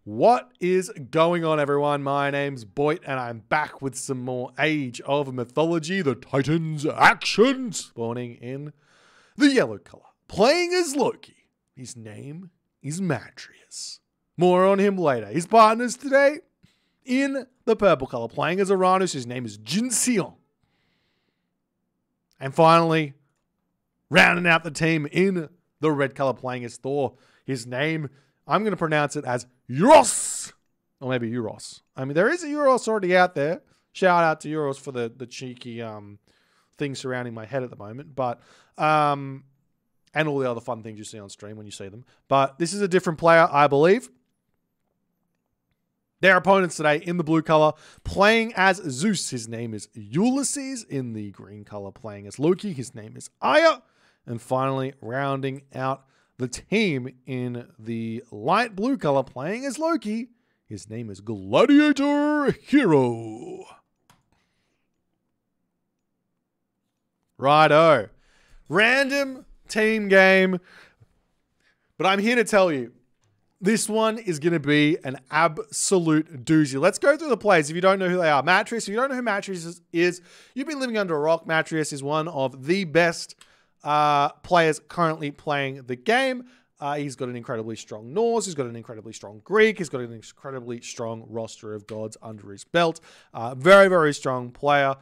What is going on, everyone? My name's Boit, and I'm back with some more Age of Mythology, the Titans action, spawning in the yellow color, playing as Loki. His name is Matrius. More on him later. His partners today in the purple color, playing as Uranus. His name is Jinseon. And finally, rounding out the team in the red color, playing as Thor. His name, I'm going to pronounce it as Euros. Or maybe Euros. I mean, there is a Euros already out there. Shout out to Euros for the cheeky thing surrounding my head at the moment. But, and all the other fun things you see on stream when you see them. But this is a different player, I believe. Their opponents today in the blue color, playing as Zeus. His name is Ulysses. In the green color, playing as Loki. His name is Aya. And finally, rounding out the team in the light blue color, playing as Loki. His name is Gladiator Hero. Righto. Random team game. But I'm here to tell you, this one is going to be an absolute doozy. Let's go through the players if you don't know who they are. Matrius, if you don't know who Matrius is, you've been living under a rock. Matrius is one of the best players currently playing the game. He's got an incredibly strong Norse. He's got an incredibly strong Greek. He's got an incredibly strong roster of gods under his belt. Very, very strong player.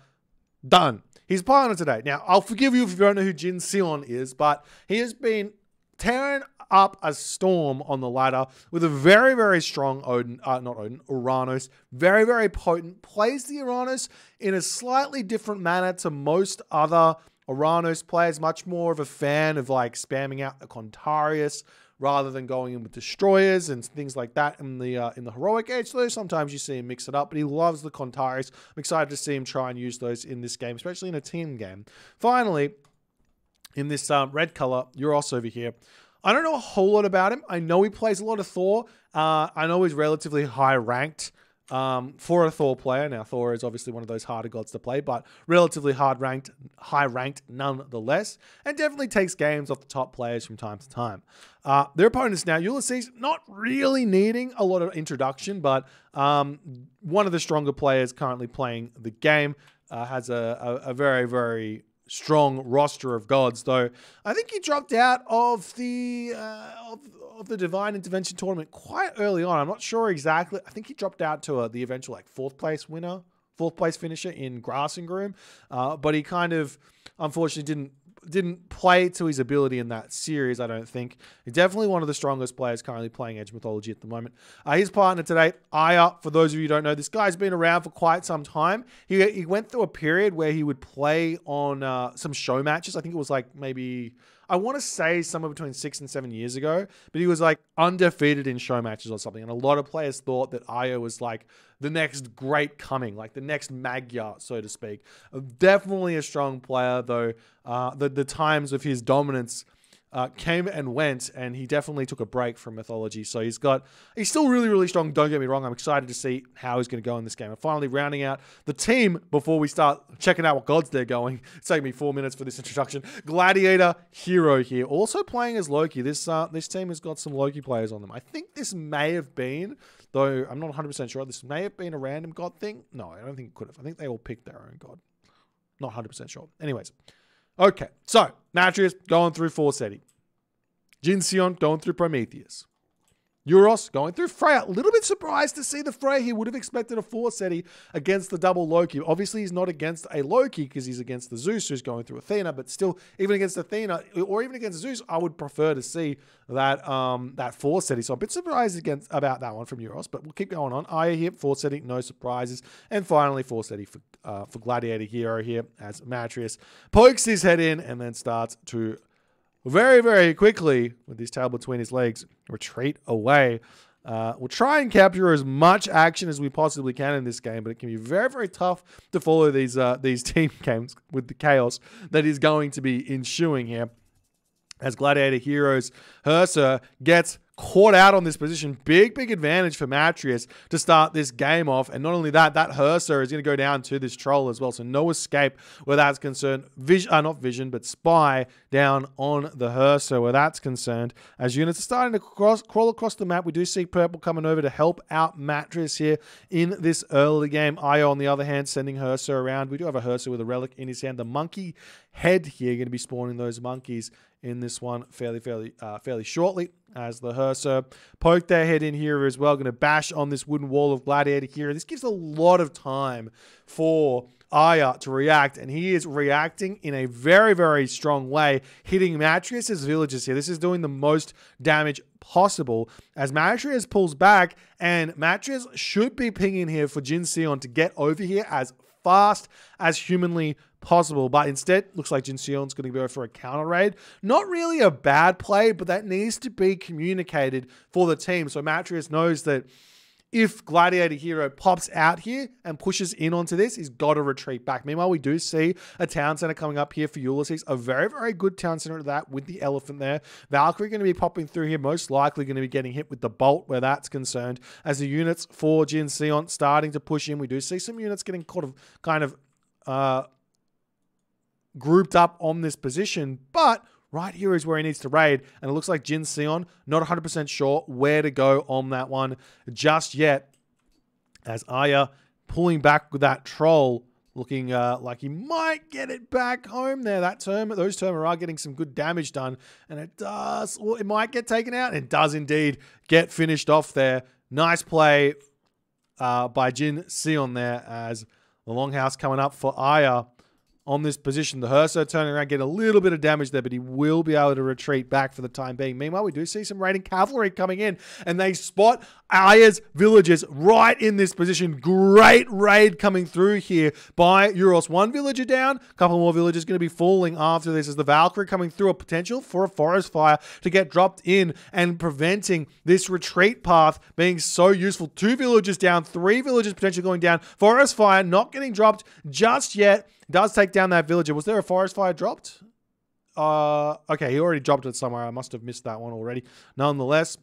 Done. His partner today. Now, I'll forgive you if you don't know who Jinseon is, but he has been tearing up a storm on the ladder with a very, very strong Uranus. Very, very potent. Plays the Uranus in a slightly different manner to most other Uranus players. Much more of a fan of like spamming out the Contarius rather than going in with destroyers and things like that in the heroic age. So sometimes you see him mix it up, but he loves the Contarius. I'm excited to see him try and use those in this game, especially in a team game. Finally, in this red color, Euros over here. I don't know a whole lot about him. I know he plays a lot of Thor. I know he's relatively high ranked for a Thor player. Now, Thor is obviously one of those harder gods to play, but relatively high ranked nonetheless, and definitely takes games off the top players from time to time. Their opponents now, Ulysses, not really needing a lot of introduction, but one of the stronger players currently playing the game, has a very, very strong roster of gods, though I think he dropped out of the Divine Intervention tournament quite early on. I'm not sure exactly. I think he dropped out to the eventual like fourth place finisher in Grass and Groom, but he kind of unfortunately didn't play to his ability in that series, I don't think. He's definitely one of the strongest players currently playing Age of Mythology at the moment. His partner today, Aya, for those of you who don't know, this guy's been around for quite some time. He went through a period where he would play on some show matches. I think it was like maybe, I want to say somewhere between 6 and 7 years ago, but he was like undefeated in show matches or something. And a lot of players thought that Aya was like the next great coming, like the next Magyar, so to speak. Definitely a strong player, though. The times of his dominance came and went, and he definitely took a break from mythology. So he's still really, really strong. Don't get me wrong. I'm excited to see how he's going to go in this game. And finally, rounding out the team before we start checking out what gods they're going. It's taking me 4 minutes for this introduction. Gladiator Hero here, also playing as Loki. This team has got some Loki players on them. I think this may have been, though I'm not 100% sure, this may have been a random god thing. No, I don't think it could have. I think they all picked their own god. Not 100% sure. Anyways. Okay, so Matrius going through Forseti. Jinseon going through Prometheus. Euros going through Freya. A little bit surprised to see the Freya. He would have expected a Forseti against the double Loki. Obviously, he's not against a Loki because he's against the Zeus who's going through Athena. But still, even against Athena or even against Zeus, I would prefer to see that Forseti. So I'm a bit surprised about that one from Euros. But we'll keep going on. Aya here, Forseti, no surprises. And finally, Forseti for Gladiator Hero here as Matrius pokes his head in and then starts to very, very quickly, with his tail between his legs, retreat away. We'll try and capture as much action as we possibly can in this game, but it can be very, very tough to follow these team games with the chaos that is going to be ensuing here. as Gladiator Heroes Hersa gets caught out on this position. Big advantage for Matrius to start this game off. And not only that, that Hersa is going to go down to this troll as well. So no escape where that's concerned. Not Vision, but Spy down on the Hersa where that's concerned. As units are starting to crawl across the map, we do see Purple coming over to help out Matrius here in this early game. Io, on the other hand, sending Hersa around. We do have a Hersa with a relic in his hand. The monkey head here, going to be spawning those monkeys in this one fairly shortly, as the Hersa poke their head in here as well. Going to bash on this wooden wall of Gladiator here. This gives a lot of time for Aya to react, and he is reacting in a very strong way, hitting Matrius's villages here. This is doing the most damage possible as Matrius pulls back, and Matrius should be pinging here for Jin Sion to get over here as fast as humanly possible, but instead looks like Jin Sion's going to go for a counter raid. Not really a bad play, but that needs to be communicated for the team, so Matrius knows that if Gladiator Hero pops out here and pushes in onto this, he's got to retreat back. Meanwhile, we do see a town center coming up here for Ulysses. A very good town center at that with the elephant there. Valkyrie going to be popping through here, most likely going to be getting hit with the bolt where that's concerned. As the units for Jin Sion starting to push in, we do see some units getting kind of grouped up on this position, but right here is where he needs to raid, and it looks like Jin Sion not 100% sure where to go on that one just yet, as Aya pulling back with that troll, looking like he might get it back home there. Those Terma are getting some good damage done, and it might get taken out, and it does indeed get finished off there. Nice play by Jin Sion there, as the Longhouse coming up for Aya on this position. The Hersa turning around, get a little bit of damage there, but he will be able to retreat back for the time being. Meanwhile, we do see some raiding cavalry coming in, and they spot Aya's villages right in this position. Great raid coming through here by Euros. One villager down, a couple more villagers going to be falling after this, as the Valkyrie coming through, a potential for a forest fire to get dropped in and preventing this retreat path being so useful. 2 villagers down, 3 villagers potentially going down. Forest fire not getting dropped just yet. Does take down that villager. Was there a forest fire dropped? Okay, he already dropped it somewhere. I must have missed that one already. Nonetheless,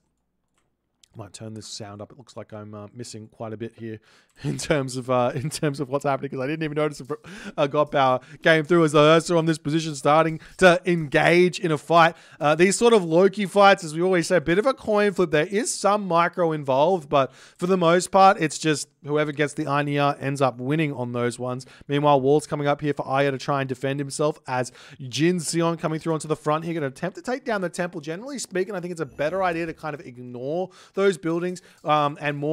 I might turn this sound up. It looks like I'm missing quite a bit here in terms of what's happening, because I didn't even notice if God Power came through as the Ursa on this position starting to engage in a fight. These sort of low-key fights, as we always say, a bit of a coin flip. There is some micro involved, but for the most part, it's just whoever gets the Anya ends up winning on those ones. Meanwhile, Wall's coming up here for Aya to try and defend himself, as Jin Sion coming through onto the front here, going to attempt to take down the temple. Generally speaking, I think it's a better idea to kind of ignore those buildings, and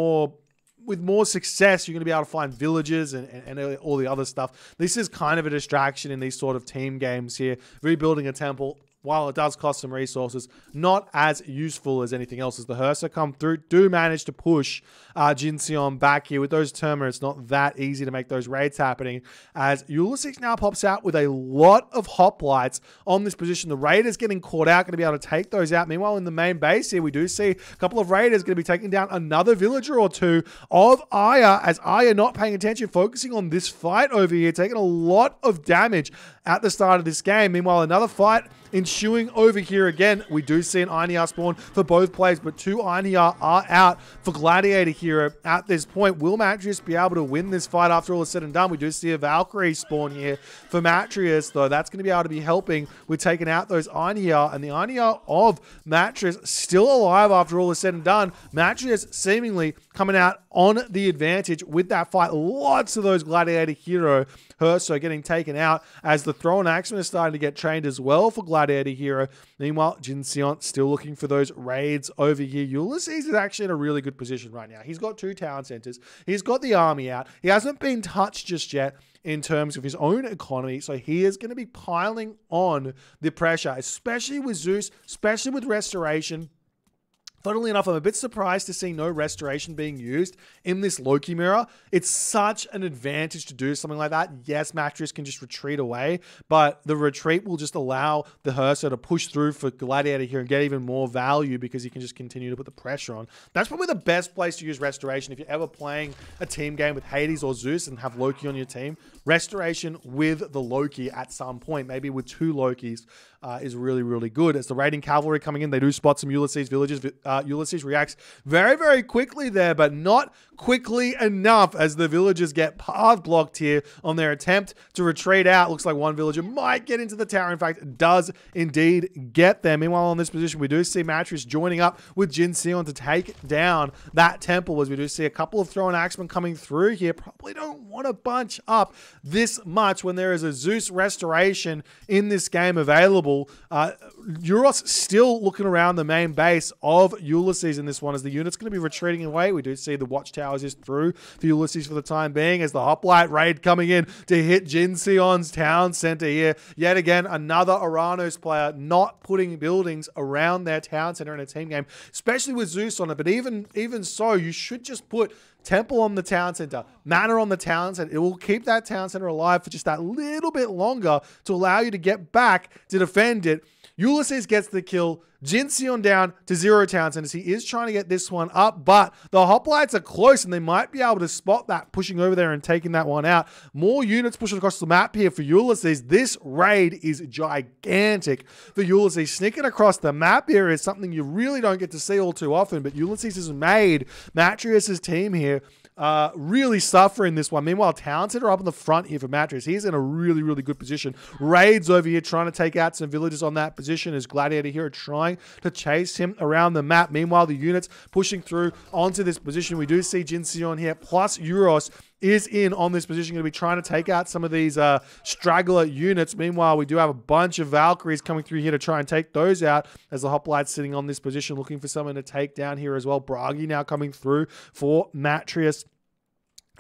with more success, you're going to be able to find villages and all the other stuff. This is kind of a distraction in these sort of team games here. Rebuilding a temple, while it does cost some resources, not as useful as anything else. As the Hersa come through, do manage to push Jin Sion back here. With those Terma, it's not that easy to make those raids happening, as Ulysses now pops out with a lot of hoplites on this position. The raiders getting caught out, going to be able to take those out. Meanwhile, in the main base here, we do see a couple of raiders going to be taking down another villager or two of Aya, as Aya not paying attention, focusing on this fight over here, taking a lot of damage at the start of this game. Meanwhile, another fight ensuing over here again. We do see an Einhjar spawn for both players, but 2 Einhjar are out for Gladiator Hero at this point. Will Matrius be able to win this fight after all is said and done? We do see a Valkyrie spawn here for Matrius, though. That's going to be able to be helping with taking out those Einhjar, and the Einhjar of Matrius still alive after all is said and done. Matrius seemingly coming out on the advantage with that fight. Lots of those Gladiator Hero Hersa getting taken out, as the throw and axeman is starting to get trained as well for Gladiator Hero. Meanwhile, Jin Sion still looking for those raids over here. Ulysses is actually in a really good position right now. He's got 2 town centers. He's got the army out. He hasn't been touched just yet in terms of his own economy, so he is going to be piling on the pressure, especially with Zeus, especially with Restoration. Funnily enough, I'm a bit surprised to see no restoration being used in this Loki mirror. It's such an advantage to do something like that. Yes, Mattress can just retreat away, but the retreat will just allow the Herso to push through for Gladiator here and get even more value because he can just continue to put the pressure on. That's probably the best place to use restoration if you're ever playing a team game with Hades or Zeus and have Loki on your team. Restoration with the Loki at some point, maybe with 2 Lokis, is really, really good. As the raiding cavalry coming in, they do spot some Ulysses villages. Ulysses reacts very, very quickly there, but not quickly enough as the villagers get path blocked here on their attempt to retreat out. Looks like one villager might get into the tower. In fact, does indeed get there. Meanwhile, on this position, we do see Mattress joining up with Jin Sion to take down that temple, as we do see a couple of thrown axemen coming through here. Probably don't want to bunch up this much when there is a Zeus restoration in this game available. Euros still looking around the main base of Ulysses in this one as the unit's going to be retreating away. We do see the watchtowers is through for Ulysses for the time being as the Hoplite raid coming in to hit Jin Sion's town center here. Yet again, another Aranos player not putting buildings around their town center in a team game, especially with Zeus on it. But even so, you should just put Temple on the town center, Manor on the town center. It will keep that town center alive for just that little bit longer to allow you to get back to defend it. Ulysses gets the kill. Jin Sion down to 0 town centers. He is trying to get this one up, but the hoplites are close and they might be able to spot that pushing over there and taking that one out. More units pushing across the map here for Ulysses. This raid is gigantic for Ulysses. Sneaking across the map here is something you really don't get to see all too often, but Ulysses has made Matrius' team here really suffering this one. Meanwhile, Townsend are up in the front here for Mattress. He's in a really, really good position. Raids over here trying to take out some villagers on that position as Gladiator here are trying to chase him around the map. Meanwhile, the units pushing through onto this position. We do see Jin Sion here, plus Euros is in on this position, going to be trying to take out some of these straggler units. Meanwhile, we do have a bunch of Valkyries coming through here to try and take those out as the Hoplites sitting on this position looking for someone to take down here as well. Bragi now coming through for Matrius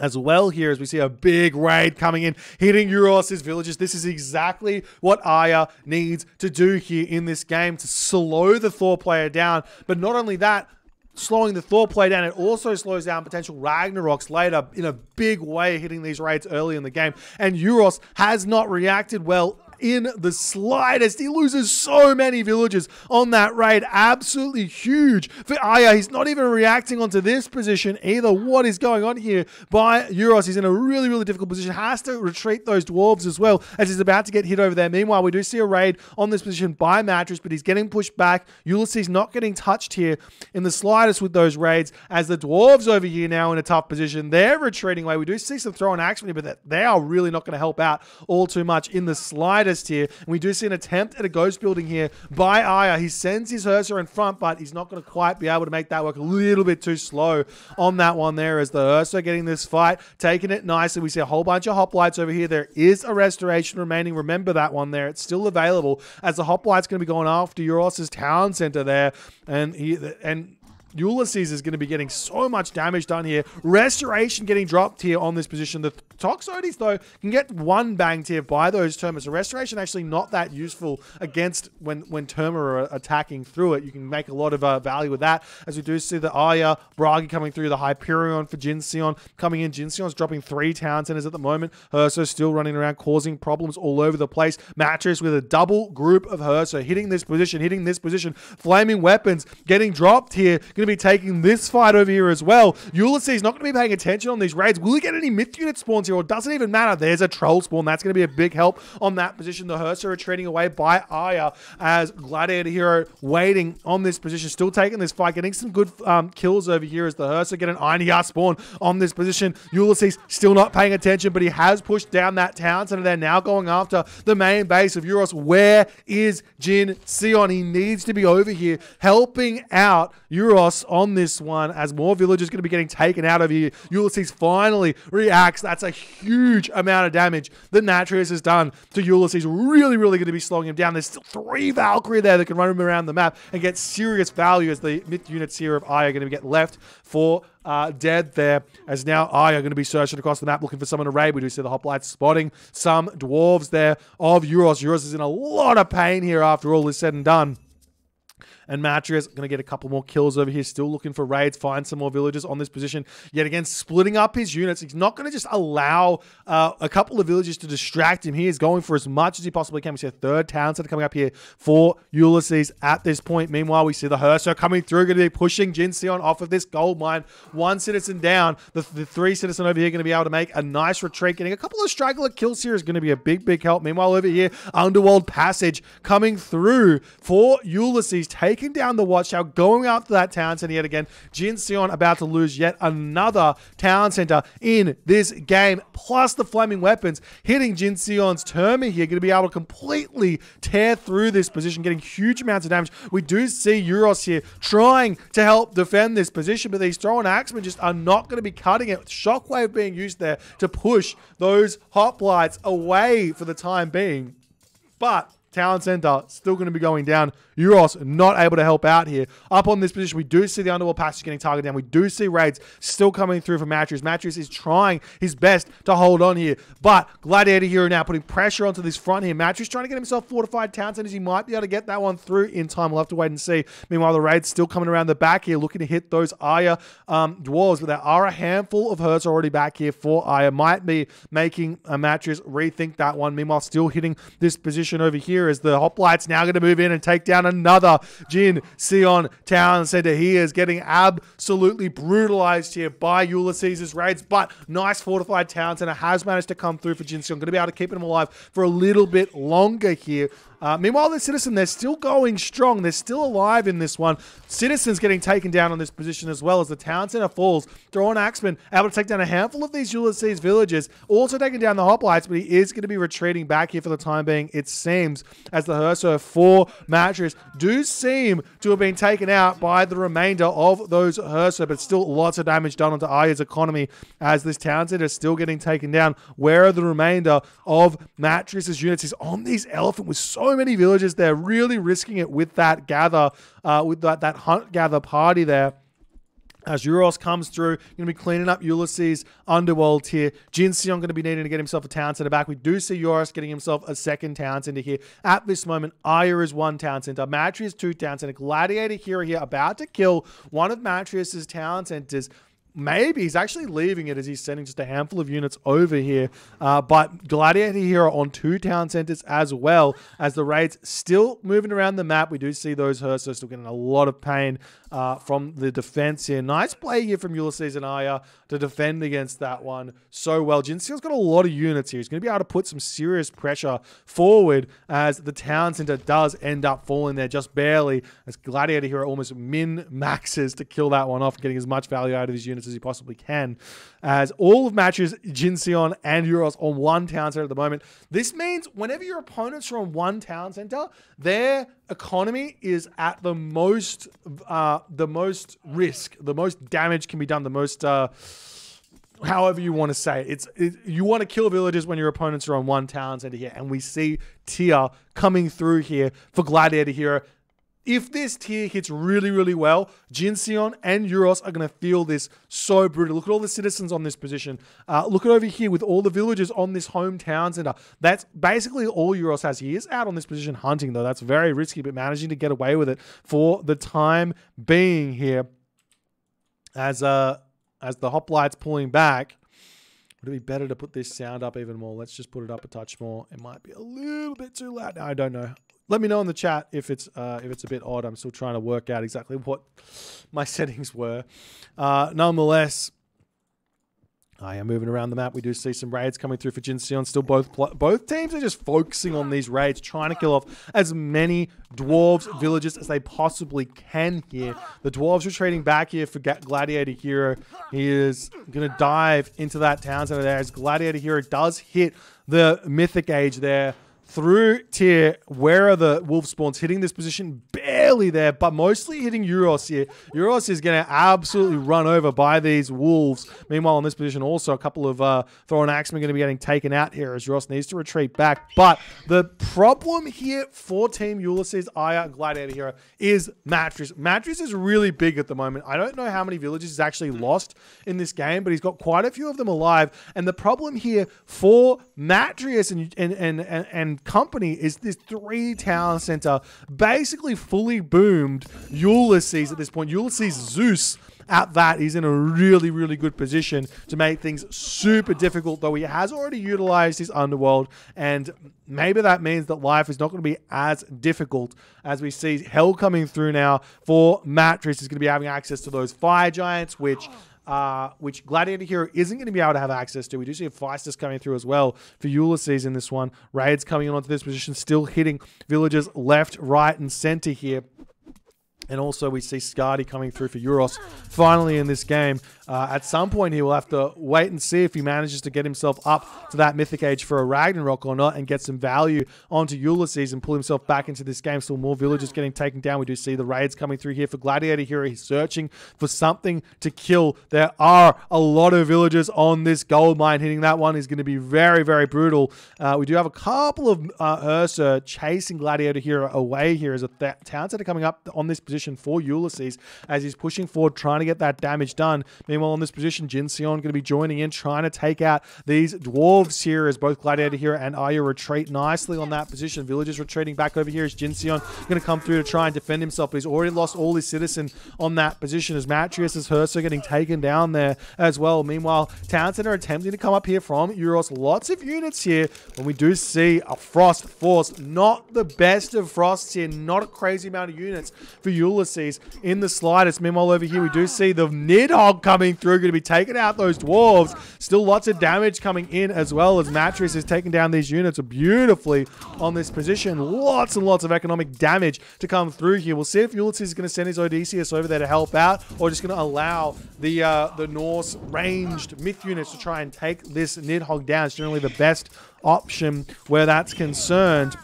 as well here as we see a big raid coming in, hitting Euros' villages. This is exactly what Aya needs to do here in this game to slow the Thor player down. But not only that, slowing the Thor play down, it also slows down potential Ragnaroks later in a big way, hitting these raids early in the game. And Euros has not reacted well in the slightest. He loses so many villagers on that raid. Absolutely huge for Aya. He's not even reacting onto this position either. What is going on here by Euros? He's in a really, really difficult position. Has to retreat those dwarves as well as he's about to get hit over there. Meanwhile, we do see a raid on this position by Mattress, but he's getting pushed back. Ulysses not getting touched here in the slightest with those raids as the dwarves over here now in a tough position. They're retreating away. We do see some throwing action here, but they are really not going to help out all too much in the slightest here. And we do see an attempt at a ghost building here by Aya. He sends his Ursa in front, but he's not going to quite be able to make that work. A little bit too slow on that one there as the Ursa getting this fight, taking it nicely. We see a whole bunch of hoplites over here. There is a restoration remaining. Remember that one there. It's still available as the hoplite's going to be going after Euros' town center there. And Ulysses is going to be getting so much damage done here. Restoration getting dropped here on this position. The Toxotes, though, can get one banged here by those Termers. So Restoration actually not that useful against when Termer are attacking through it. You can make a lot of value with that. As we do see the Aya, Bragi coming through, the Hyperion for Jin Sion coming in. Jin Sion's dropping 3 town centers at the moment. Herso still running around, causing problems all over the place. Mattress with a double group of Herso hitting this position. Flaming weapons getting dropped here. Going to be taking this fight over here as well. Ulysses not going to be paying attention on these raids. Will he get any myth unit spawns here, or doesn't even matter? There's a troll spawn. That's going to be a big help on that position. The Hersa retreating away by Aya as Gladiator Hero waiting on this position, still taking this fight, getting some good kills over here as the Hersa get an Einhjar spawn on this position. Ulysses still not paying attention, but he has pushed down that town center. They're now going after the main base of Euros. Where is Jin Sion? He needs to be over here helping out Euros on this one as more villagers going to be getting taken out of here. Ulysses finally reacts. That's a huge amount of damage that Natrius has done to Ulysses. Really, really going to be slowing him down. There's still 3 Valkyrie there that can run him around the map and get serious value as the myth units here of Aya are going to get left for dead there, as now Aya are going to be searching across the map looking for someone to raid. We do see the hoplites spotting some dwarves there of Euros. Euros is in a lot of pain here after all is said and done. and Mattress going to get a couple more kills over here. Still looking for raids, find some more villagers on this position. Yet again, splitting up his units. He's not going to just allow a couple of villagers to distract him. He is going for as much as he possibly can. We see a third town center coming up here for Ulysses at this point. Meanwhile, we see the Herso coming through, going to be pushing Jin Sion off of this gold mine. One citizen down. The three citizen over here going to be able to make a nice retreat. Getting a couple of straggler kills here is going to be a big help. Meanwhile, over here, Underworld Passage coming through for Ulysses, taking down the Watchtower, going after that town center yet again. Jin Sion about to lose yet another town center in this game, plus the flaming weapons hitting Jin Sion's Terma here, going to be able to completely tear through this position, getting huge amounts of damage. We do see Euros here trying to help defend this position, but these throwing axemen just are not going to be cutting it. Shockwave being used there to push those hoplites away for the time being. But Town Center still going to be going down. Euros not able to help out here. Up on this position, we do see the Underworld Passage getting targeted down. We do see raids still coming through for Mattress. Mattress is trying his best to hold on here. But Gladiator Hero now putting pressure onto this front here. Mattress trying to get himself fortified town centers. He might be able to get that one through in time. We'll have to wait and see. Meanwhile, the raids still coming around the back here, looking to hit those Aya dwarves. But there are a handful of Hertz already back here for Aya. Might be making a Mattress rethink that one. Meanwhile, still hitting this position over here as the hoplites now going to move in and take down another Jin Sion town center. He is getting absolutely brutalized here by Ulysses' raids, but nice fortified town center has managed to come through for Jin Sion. Going to be able to keep him alive for a little bit longer here. Meanwhile, the Citizen, they're still going strong. They're still alive in this one. Citizen's getting taken down on this position as well as the town center falls. Throwing Axeman able to take down a handful of these Ulysses villagers. Also taking down the hoplites, but he is going to be retreating back here for the time being, it seems, as the Herso for Mattress do seem to have been taken out by the remainder of those Herso, but still lots of damage done onto Aya's economy as this town center is still getting taken down. Where are the remainder of Mattress's units? He's on these elephant with so many villagers. They're really risking it with that gather, with that hunt gather party there. As Euros comes through, going to be cleaning up Ulysses' underworld here. Jin Sion going to be needing to get himself a town center back. We do see Euros getting himself a second town center here. At this moment, Aya is one town center. Matri is two town center. Gladiator Hero here about to kill one of Matrius's town centers. Maybe he's actually leaving it as he's sending just a handful of units over here. But Gladiator Hero on two town centers as well as the raids still moving around the map. We do see those Herso still getting a lot of pain from the defense here. Nice play here from Ulysses and Aya to defend against that one so well. Jin Sion's got a lot of units here. He's going to be able to put some serious pressure forward as the town center does end up falling there just barely as Gladiator Hero almost min-maxes to kill that one off, getting as much value out of his units as he possibly can. As all of matches, Jin Sion and Euros on one town center at the moment. This means whenever your opponents are on one town center, their economy is at the most risk, the most damage can be done, the most however you want to say it. You want to kill villagers when your opponents are on one town center here, and we see tier coming through here for Gladiator Hero. If this tier hits really, really well, Jin Sion and Euros are going to feel this so brutal. Look at all the citizens on this position. Look at over here with all the villagers on this hometown center. That's basically all Euros has. He is out on this position hunting, though. That's very risky, but managing to get away with it for the time being here. As the hoplites pulling back, would it be better to put this sound up even more? Let's just put it up a touch more. It might be a little bit too loud. No, I don't know. Let me know in the chat if it's a bit odd. I'm still trying to work out exactly what my settings were. Nonetheless, I am moving around the map. We do see some raids coming through for Jin Sion. Still both teams are just focusing on these raids, trying to kill off as many dwarves, villagers as they possibly can here. The dwarves retreating back here for Gladiator Hero. He is going to dive into that town center there as Gladiator Hero does hit the Mythic Age there. Through tier, where are the wolf spawns hitting this position? Barely there, but mostly hitting Euros here. Euros is going to absolutely run over by these wolves. Meanwhile, on this position, also a couple of thrown axemen going to be getting taken out here as Euros needs to retreat back. But the problem here for Team Ulysses, Aya, Gladiator Hero is Mattress. Mattress is really big at the moment. I don't know how many villages he's actually lost in this game, but he's got quite a few of them alive. And the problem here for Mattress and company is this 3 town center basically fully boomed Ulysses at this point. Ulysses Zeus at that. He's in a really, really good position to make things super difficult, though he has already utilized his underworld, and maybe that means that life is not going to be as difficult as we see Hell coming through now for Matris. Is going to be having access to those fire giants, which Gladiator Hero isn't going to be able to have access to. We do see a Feistus coming through as well for Ulysses in this one. Raids coming onto this position, still hitting villagers left, right, and center here. And also we see Skadi coming through for Euros finally in this game. At some point he will have to wait and see if he manages to get himself up to that Mythic Age for a Ragnarok or not and get some value onto Ulysses and pull himself back into this game. Still more villagers getting taken down. We do see the raids coming through here for Gladiator Hero. He's searching for something to kill. There are a lot of villagers on this gold mine. Hitting that one is going to be very, very brutal. We do have a couple of Ursa chasing Gladiator Hero away here as a town center coming up on this position for Ulysses as he's pushing forward, trying to get that damage done. Meanwhile, on this position, Jin Sion going to be joining in, trying to take out these dwarves here as both Gladiator Hero and Arya retreat nicely on that position. Villagers retreating back over here as Jin Sion going to come through to try and defend himself, but he's already lost all his citizen on that position as Matrius' Hersa getting taken down there as well. Meanwhile, Town Center attempting to come up here from Euros. Lots of units here, and we do see a Frost Force. Not the best of Frosts here, not a crazy amount of units for Ulysses in the slightest. Meanwhile, over here, we do see the Nidhogg coming through, going to be taking out those dwarves. Still lots of damage coming in as well as Matris is taking down these units beautifully on this position. Lots and lots of economic damage to come through here. We'll see if Ulysses is going to send his Odysseus over there to help out or just going to allow the Norse ranged myth units to try and take this Nidhogg down. It's generally the best option where that's concerned.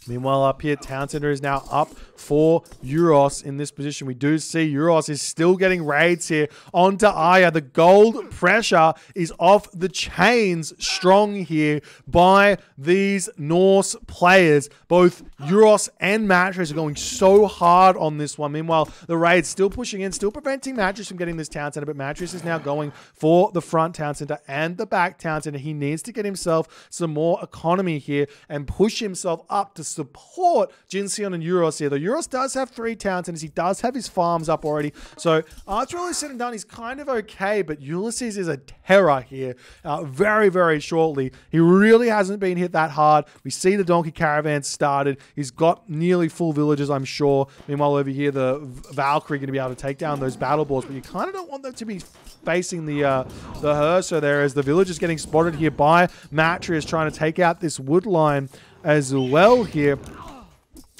Meanwhile, up here, Town Center is now up for Euros in this position. We do see Euros is still getting raids here onto Aya. The gold pressure is off the chains strong here by these Norse players. Both Euros and Matris are going so hard on this one. Meanwhile, the raid's still pushing in, still preventing Matris from getting this Town Center, but Matris is now going for the front Town Center and the back Town Center. He needs to get himself some more economy here and push himself up to support Jin Sion and Euros here. The Euros does have 3 Town Centers. He does have his farms up already. So after all is said and done, he's kind of okay, but Ulysses is a terror here very, very shortly. He really hasn't been hit that hard. We see the Donkey Caravan started. He's got nearly full villages, I'm sure. Meanwhile, over here, the Valkyrie going to be able to take down those battle boards, but you kind of don't want them to be facing the Hersa there as the village is getting spotted here by Matrius trying to take out this wood line as well here,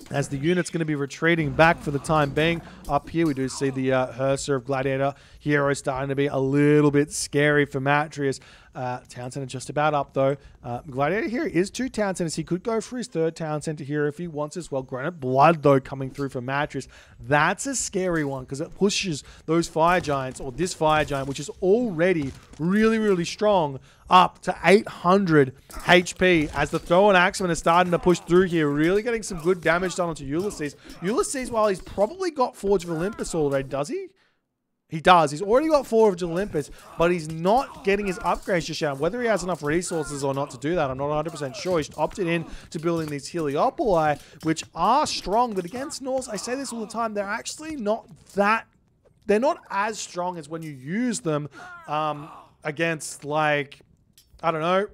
as the unit's going to be retreating back for the time being. Up here, we do see the Hersa of Gladiator Hero starting to be a little bit scary for Matrius. Town Center just about up, though. Gladiator here is 2 Town Centers. He could go for his 3rd Town Center here if he wants as well. Granite Blood, though, coming through for Matris. That's a scary one because it pushes those Fire Giants, or this Fire Giant, which is already really, really strong, up to 800 HP as the Throw and Axeman is starting to push through here, really getting some good damage done onto Ulysses. Ulysses, while he's probably got Forge of Olympus already, does he? He does. He's already got Forge of Olympus, but he's not getting his upgrades just yet. Whether he has enough resources or not to do that, I'm not 100% sure. He's opted in to building these Heliopoli, which are strong, but against Norse, I say this all the time, they're actually not that... They're not as strong as when you use them against, like, I don't know,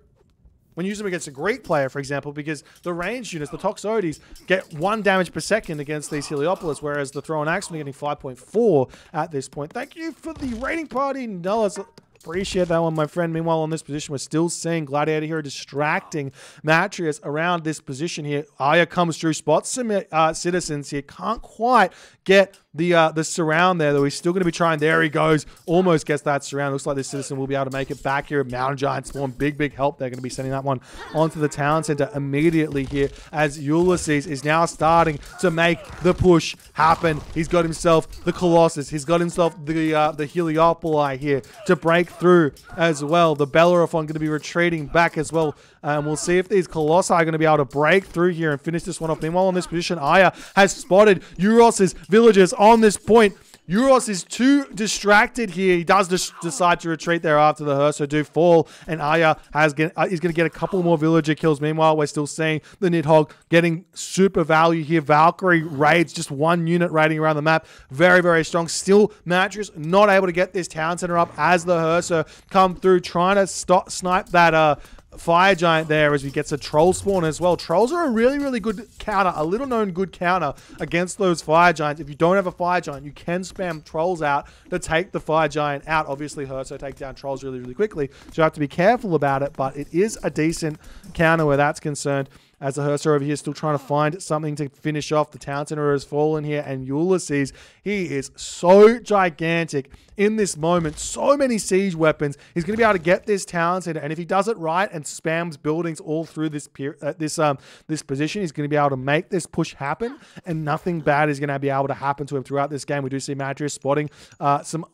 when you use them against a Greek player, for example, because the ranged units, the Toxotes, get 1 damage per second against these Heliopolis, whereas the Throw and Axe are getting 5.4 at this point. Thank you for the rating party, Nellis. Appreciate that one, my friend. Meanwhile, on this position, we're still seeing Gladiator here distracting Matrius around this position here. Aya comes through, spots some citizens here. Can't quite get the surround there, though. He's still going to be trying. There he goes. Almost gets that surround. Looks like this citizen will be able to make it back here. Mountain Giant Swarm. Big, big help. They're going to be sending that one onto the town center immediately here as Ulysses is now starting to make the push happen. He's got himself the Colossus. He's got himself the Heliopoli here to break through as well. The Bellerophon going to be retreating back as well. We'll see if these Colossi are going to be able to break through here and finish this one off. Meanwhile, on this position, Aya has spotted Euros's villagers on this point. Euros is too distracted here. He does decide to retreat there after the Herso do fall, and Aya is going to get a couple more villager kills. Meanwhile, we're still seeing the Nidhogg getting super value here. Valkyrie raids, just one unit raiding around the map. Very, very strong. Still, Mattress not able to get this town center up as the Herso come through, trying to snipe that Fire Giant there as he gets a troll spawn as well. Trolls are a really, really good counter, a little known good counter against those Fire Giants. If you don't have a Fire Giant, you can spam Trolls out to take the Fire Giant out. Obviously, Herso take down Trolls really, really quickly, so you have to be careful about it, but it is a decent counter where that's concerned. As the Herso over here is still trying to find something to finish off. The town center has fallen here, and Ulysses, he is so gigantic in this moment. So many siege weapons. He's going to be able to get this town center, and if he does it right and spams buildings all through this position, he's going to be able to make this push happen, and nothing bad is going to be able to happen to him throughout this game. We do see Madrius spotting some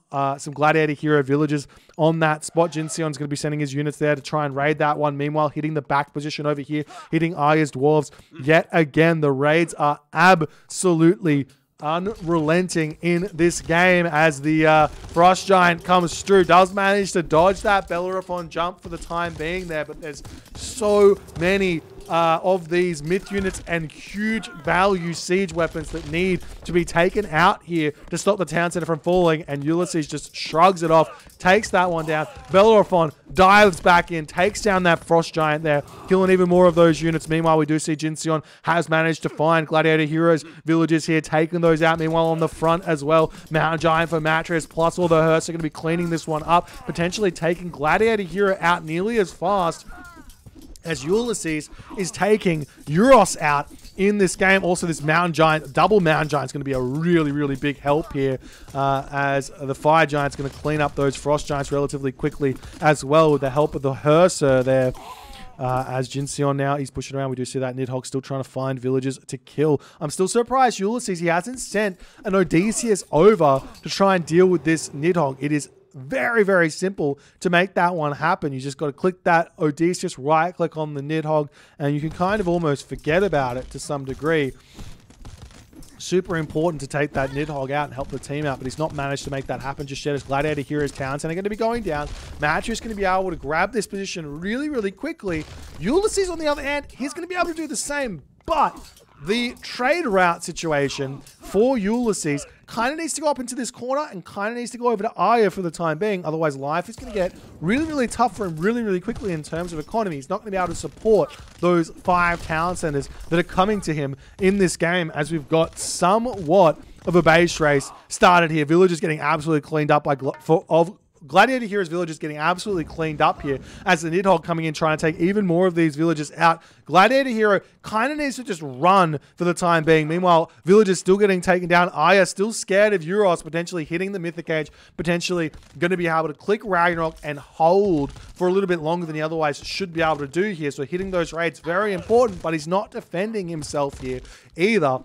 Gladiator hero villages on that spot. Jinseon's going to be sending his units there to try and raid that one. Meanwhile, hitting the back position over here, hitting Aya's dwarves. Yet again, the raids are absolutely unrelenting in this game as the Frost Giant comes through. Does manage to dodge that Bellerophon jump for the time being there, but there's so many of these myth units and huge value siege weapons that need to be taken out here to stop the town center from falling, and Ulysses just shrugs it off, takes that one down. Bellerophon dives back in, takes down that Frost Giant there, killing even more of those units. Meanwhile, we do see Jinseon has managed to find Gladiator Heroes villages here, taking those out. Meanwhile, on the front as well, Mountain Giant for Mattress, plus all the Hearse are going to be cleaning this one up, potentially taking Gladiator Hero out nearly as fast as Ulysses is taking Euros out in this game. Also, this Mountain Giant, double Mountain Giant is going to be a really, really big help here as the Fire Giant's going to clean up those Frost Giants relatively quickly as well with the help of the Herser there. As Jinseon now, he's pushing around. We do see that Nidhogg still trying to find villagers to kill. I'm still surprised Ulysses, he hasn't sent an Odysseus over to try and deal with this Nidhogg. It is very, very simple to make that one happen. You just got to click that Odysseus, right click on the Nidhogg, and you can kind of almost forget about it to some degree. Super important to take that Nidhogg out and help the team out, but he's not managed to make that happen just yet as Gladiator Heroes Towns and are going to be going down. Matthew is going to be able to grab this position really, really quickly. Ulysses, on the other hand, he's going to be able to do the same, but the trade route situation for Ulysses kind of needs to go up into this corner and kind of needs to go over to Aya for the time being. Otherwise, life is going to get really, really tough for him really, really quickly in terms of economy. He's not going to be able to support those 5 town centers that are coming to him in this game, as we've got somewhat of a base race started here. Villagers getting absolutely cleaned up by Gladiator Heroes villages getting absolutely cleaned up here as the Nidhogg coming in trying to take even more of these villages out. Gladiator Hero kind of needs to just run for the time being. Meanwhile, villagers still getting taken down. Aya still scared of Euros potentially hitting the Mythic Age, potentially going to be able to click Ragnarok and hold for a little bit longer than he otherwise should be able to do here. So hitting those raids, very important, but he's not defending himself here either.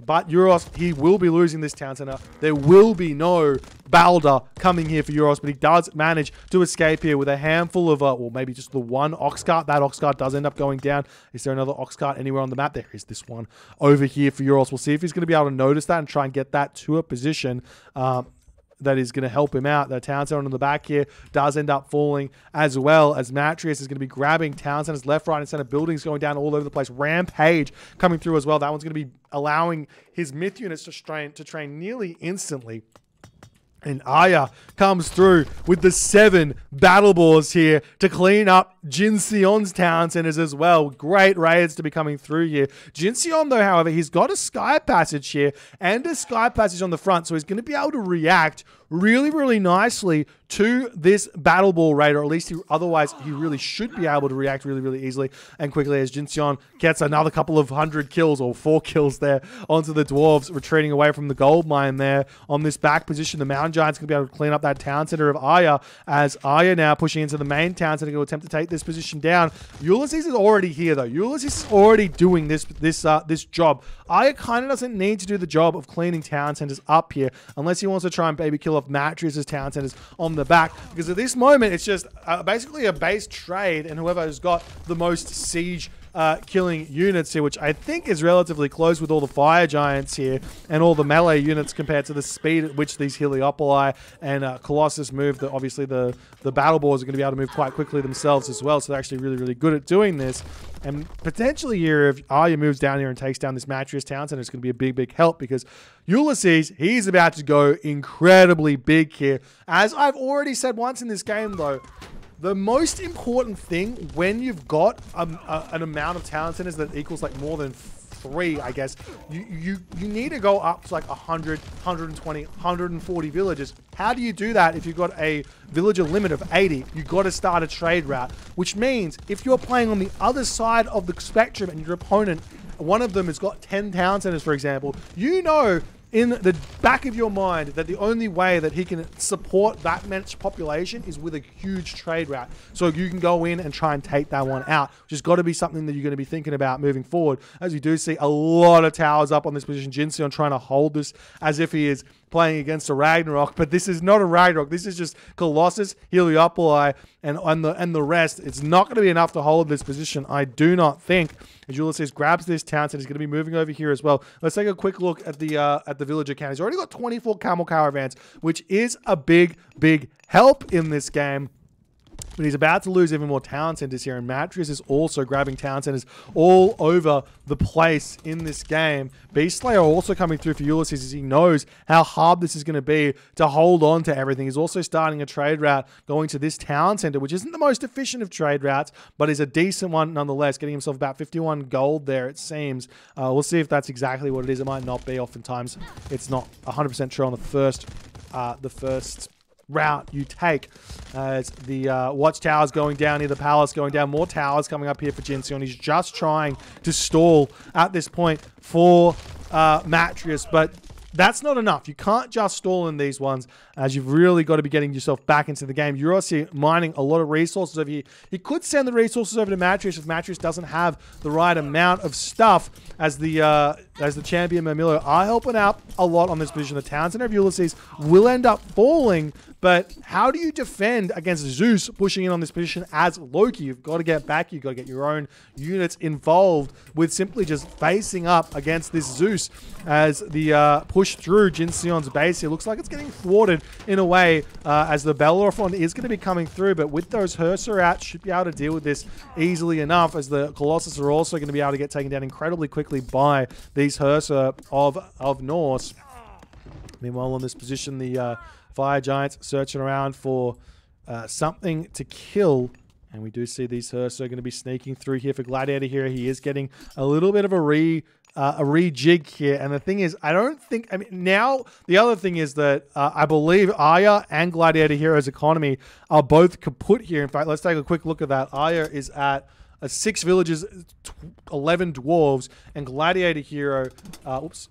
But Euros, he will be losing this town center. There will be no Balder coming here for Euros, but he does manage to escape here with a handful of, well, maybe just the one ox cart. That ox cart does end up going down. Is there another ox cart anywhere on the map? There is this one over here for Euros. We'll see if he's going to be able to notice that and try and get that to a position that is going to help him out. The town center on the back here does end up falling, as well as Matrius is going to be grabbing town centers left, right, and center. Buildings going down all over the place. Rampage coming through as well. That one's going to be allowing his myth units to train nearly instantly. And Aya comes through with the 7 battle boars here to clean up Jinseon's town centers as well. Great raids to be coming through here. Jinseon, though, however, he's got a sky passage here and a sky passage on the front, so he's going to be able to react really, really nicely to this battle ball raid, or at least otherwise he really should be able to react really, really easily and quickly as Jinseon gets another couple of 100 kills or 4 kills there onto the dwarves, retreating away from the gold mine there on this back position. The Mountain Giant's going to be able to clean up that town center of Aya, as Aya now pushing into the main town center to attempt to take this position down. Ulysses is already here, though. Ulysses is already doing this job. Aya kind of doesn't need to do the job of cleaning town centers up here unless he wants to try and baby kill off Matrius's town centers on the back, because at this moment it's just basically a base trade, and whoever has got the most siege killing units here, which I think is relatively close with all the fire giants here and all the melee units compared to the speed at which these Heliopoli and Colossus move. Obviously, the battle boars are going to be able to move quite quickly themselves as well, so they're actually really, really good at doing this. And potentially here, if Arya moves down here and takes down this Matrius Townsend, it's going to be a big, big help because Ulysses, he's about to go incredibly big here. As I've already said once in this game, though, the most important thing when you've got an amount of talent centers that equals like more than 3, I guess, you need to go up to like 100, 120, 140 villages. How do you do that if you've got a villager limit of 80? You've got to start a trade route, which means if you're playing on the other side of the spectrum and your opponent, one of them has got 10 town centers, for example, you know in the back of your mind that the only way that he can support that much population is with a huge trade route. So you can go in and try and take that one out, which has got to be something that you're going to be thinking about moving forward. As we do see a lot of towers up on this position. Jinseon trying to hold this as if he is playing against a Ragnarok, but this is not a Ragnarok. This is just Colossus, Heliopoli, and the rest. It's not going to be enough to hold this position, I do not think. As Ulysses grabs this Townsend, he's going to be moving over here as well. Let's take a quick look at the villager count. He's already got 24 camel caravans, which is a big, big help in this game. But he's about to lose even more town centers here, and Matrius is also grabbing town centers all over the place in this game. Beastslayer also coming through for Ulysses as he knows how hard this is going to be to hold on to everything. He's also starting a trade route going to this town center, which isn't the most efficient of trade routes, but is a decent one nonetheless, getting himself about 51 gold there, it seems. We'll see if that's exactly what it is. It might not be. Oftentimes, it's not 100% true on the first route you take. As the watchtowers going down here, the palace going down, more towers coming up here for Jinseon. He's just trying to stall at this point for Matrius, but that's not enough. You can't just stall in these ones, as you've really got to be getting yourself back into the game. You're also mining a lot of resources over here. You could send the resources over to Matrius if Matrius doesn't have the right amount of stuff, as the champion Mamilo are helping out a lot on this position. The town center of Ulysses will end up falling, but how do you defend against Zeus pushing in on this position as Loki? You've got to get back. You've got to get your own units involved with simply just facing up against this Zeus as the push through Jinseon's base here. Looks like it's getting thwarted in a way as the Bellerophon is going to be coming through, but with those Hersa out, should be able to deal with this easily enough, as the Colossus are also going to be able to get taken down incredibly quickly by these Hersa of Norse. Meanwhile, on this position, the Fire Giants searching around for something to kill. And we do see these Hersa are going to be sneaking through here for Gladiator here. He is getting a little bit of a rejig here. And the thing is, now the other thing is that I believe Arya and Gladiator Hero's economy are both kaput here. In fact, let's take a quick look at that. Arya is at 6 villages, 11 dwarves, and Gladiator Hero,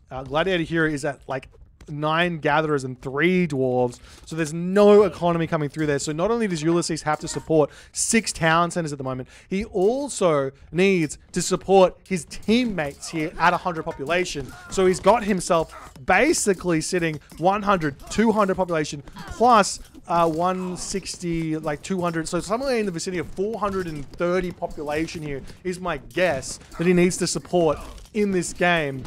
Gladiator Hero is at like 9 gatherers and 3 dwarves. So there's no economy coming through there. So not only does Ulysses have to support 6 town centers at the moment, he also needs to support his teammates here at 100 population. So he's got himself basically sitting 100, 200 population plus 160, like 200. So somewhere in the vicinity of 430 population here is my guess that he needs to support in this game.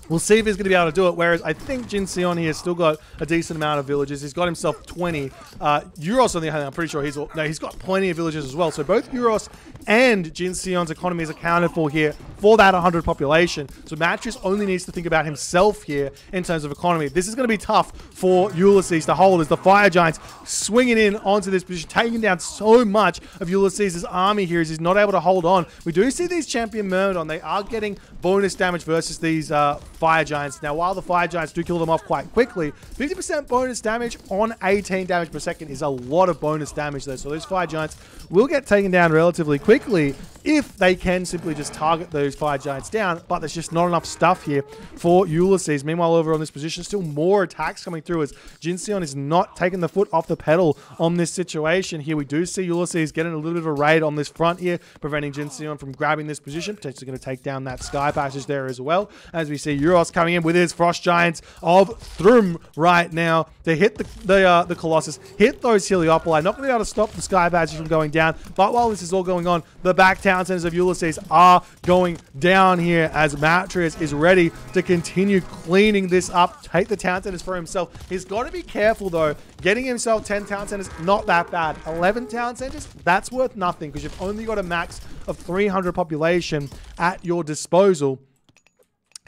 We'll see if he's going to be able to do it, whereas I think Jinseon here has still got a decent amount of villages. He's got himself 20. Euros, on the other hand, I'm pretty sure he's got plenty of villages as well. So both Euros and Jinseon's economy is accounted for here for that 100 population. So Matrius only needs to think about himself here in terms of economy. This is going to be tough for Ulysses to hold as the Fire Giants swinging in onto this position, taking down so much of Ulysses' army here as he's not able to hold on. We do see these Champion Myrmidon. They are getting bonus damage versus these Fire Giants. Now, while the Fire Giants do kill them off quite quickly, 50% bonus damage on 18 damage per second is a lot of bonus damage there. So those Fire Giants will get taken down relatively quickly if they can simply just target those Fire Giants down, but there's just not enough stuff here for Ulysses. Meanwhile, over on this position, still more attacks coming through as Jinseon is not taking the foot off the pedal on this situation here. We do see Ulysses getting a little bit of a raid on this front here, preventing Jinseon from grabbing this position, potentially going to take down that Sky Passage there as well. As we see Euros coming in with his Frost Giants of Thrum right now to hit the Colossus, hit those Heliopoli. Not going to be able to stop the Sky Badges from going down, but while this is all going on, the back town centers of Ulysses are going down here as Matris is ready to continue cleaning this up, take the town centers for himself. He's got to be careful though. Getting himself 10 town centers, not that bad. 11 town centers, that's worth nothing because you've only got a max of 300 population at your disposal.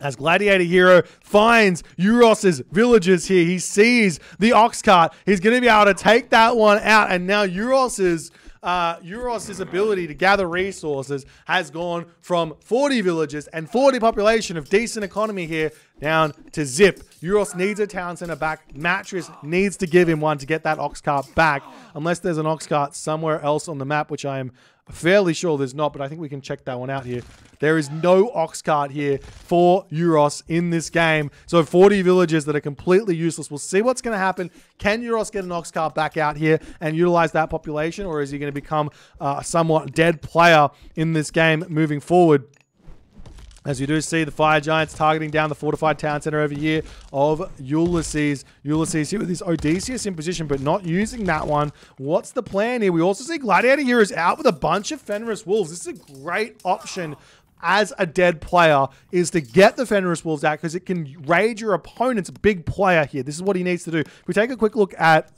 As Gladiator Hero finds Euros's villages here, he sees the ox cart. He's going to be able to take that one out, and now Euros's ability to gather resources has gone from 40 villages and 40 population of decent economy here down to zip. Euros needs a town center back. Matris needs to give him one to get that ox cart back, unless there's an ox cart somewhere else on the map, which I am fairly sure there's not, but I think we can check that one out here. There is no ox cart here for Euros in this game. So 40 villages that are completely useless. We'll see what's going to happen. Can Euros get an ox cart back out here and utilize that population, or is he going to become a somewhat dead player in this game moving forward? As you do see the Fire Giants targeting down the fortified town center over here of Ulysses. Ulysses here with his Odysseus in position, but not using that one. What's the plan here? We also see Gladiator Heroes out with a bunch of Fenris Wolves. This is a great option as a dead player, is to get the Fenris Wolves out because it can raid your opponent's big player here. This is what he needs to do. If we take a quick look at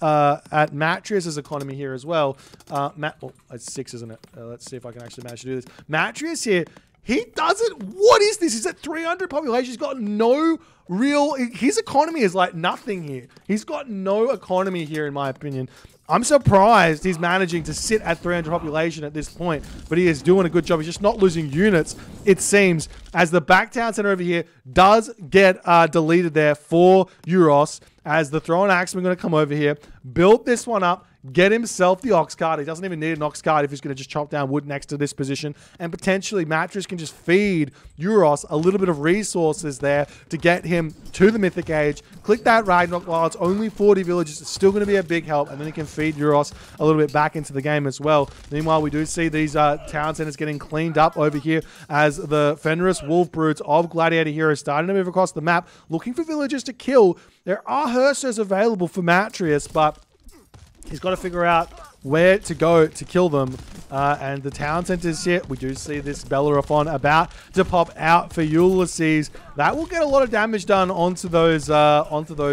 Matrius's economy here as well. It's 6, isn't it? Let's see if I can actually manage to do this. Matrius here, he doesn't. What is this? He's at 300 population. He's got no real. His economy is like nothing here. He's got no economy here, in my opinion. I'm surprised he's managing to sit at 300 population at this point, but he is doing a good job. He's just not losing units, it seems, as the back town center over here does get deleted there for Euros, as the Thrown Axeman going to come over here, build this one up, get himself the ox cart. He doesn't even need an ox cart if he's going to just chop down wood next to this position. And potentially Matris can just feed Euros a little bit of resources there to get him to the Mythic Age. Click that Ragnarok while it's only 40 villages. It's still going to be a big help. And then he can feed Euros a little bit back into the game as well. Meanwhile, we do see these town centers getting cleaned up over here as the Fenris Wolf Broods of Gladiator Heroes starting to move across the map, looking for villagers to kill. There are Hearses available for Matrius, but he's got to figure out where to go to kill them. And the town centers here, we do see this Bellerophon about to pop out for Ulysses. That will get a lot of damage done onto those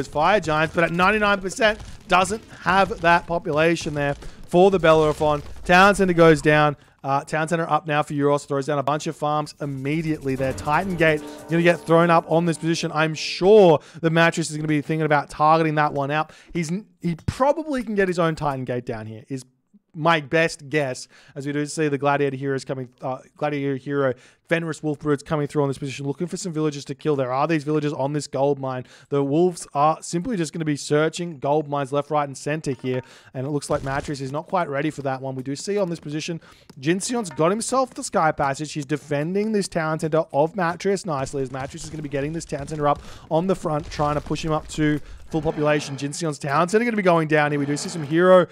Fire Giants, but at 99% doesn't have that population there for the Bellerophon. Town center goes down. Town center up now for Euros, throws down a bunch of farms immediately there. Titan Gate going to get thrown up on this position. I'm sure the Matris is going to be thinking about targeting that one out. He probably can get his own Titan Gate down here, is my best guess, as we do see the Gladiator Heroes coming, Gladiator Hero, Fenris Wolf Broods coming through on this position, looking for some villagers to kill. There are these villagers on this gold mine. The Wolves are simply just going to be searching gold mines left, right, and center here, and it looks like Matris is not quite ready for that one. We do see on this position, Jinseon's got himself the Sky Passage. He's defending this town center of Matris nicely, as Matris is going to be getting this town center up on the front, trying to push him up to full population. Jinseon's town center going to be going down here. We do see some hero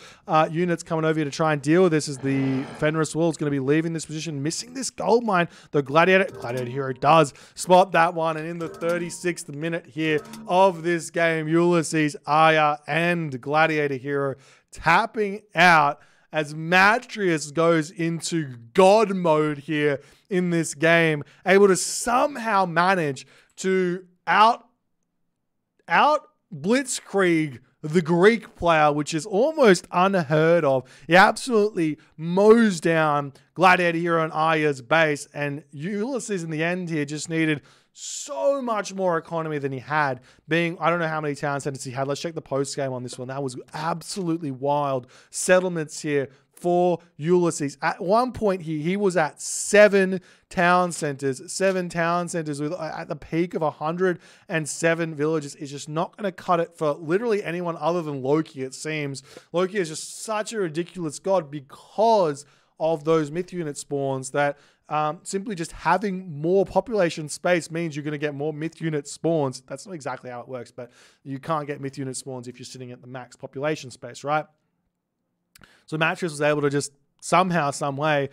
units coming over here to try and deal with this, as the Fenris Wolves going to be leaving this position, missing this gold mine. The Gladiator Hero does spot that one, and in the 36th minute here of this game, Ulysses, Aya, and Gladiator Hero tapping out as Matrius goes into God mode here in this game, able to somehow manage to out blitzkrieg the Greek player, which is almost unheard of. He absolutely mows down Gladiator Hero and Aya's base, and Ulysses in the end here just needed so much more economy than he had, being, I don't know how many town centers he had. Let's check the post game on this one. That was absolutely wild. Settlements here for Ulysses. At one point he was at 7 town centers with, at the peak of 107 villages. Is just not going to cut it for literally anyone other than Loki, it seems. Loki is just such a ridiculous god because of those myth unit spawns that simply just having more population space means you're going to get more myth unit spawns. That's not exactly how it works, but you can't get myth unit spawns if you're sitting at the max population space, right? So Matris was able to just somehow, some way,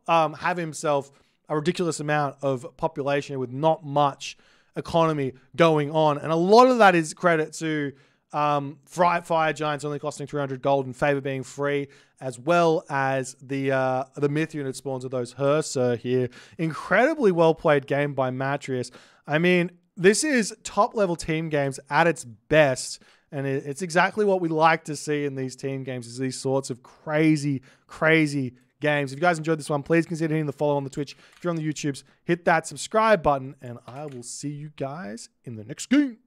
have himself a ridiculous amount of population with not much economy going on. And a lot of that is credit to Fire Giants only costing 300 gold and Favor being free, as well as the myth unit spawns of those Hearser here. Incredibly well played game by Matrius. I mean, this is top level team games at its best. And it's exactly what we like to see in these team games, is these sorts of crazy, crazy games. If you guys enjoyed this one, please consider hitting the follow on the Twitch. If you're on the YouTubes, hit that subscribe button, and I will see you guys in the next game.